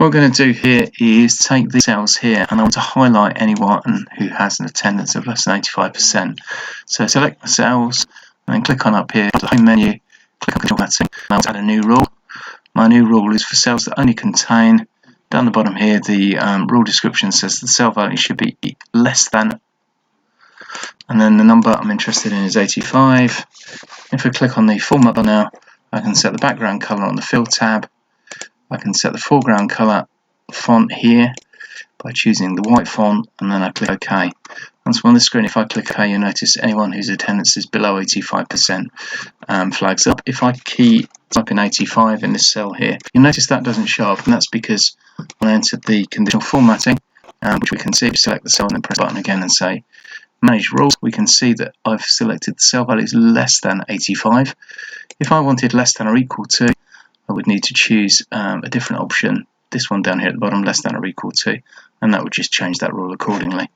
What we're going to do here is take these cells here, and I want to highlight anyone who has an attendance of less than 85%. So select the cells and then click on up here, the home menu, click on formatting, and I want to add a new rule. My new rule is for cells that only contain, down the bottom here, the rule description says the cell value should be less than, and then the number I'm interested in is 85. If I click on the format button now, I can set the background color on the fill tab. I can set the foreground color font here by choosing the white font, and then I click OK. Once we're on the screen, if I click OK, you'll notice anyone whose attendance is below 85% flags up. If I type in 85 in this cell here, you'll notice that doesn't show up, and that's because when I entered the conditional formatting, which we can see, select the cell and then press the button again and say Manage Rules, we can see that I've selected the cell values less than 85. If I wanted less than or equal to, I would need to choose a different option, this one down here at the bottom, less than or equal to, and that would just change that rule accordingly.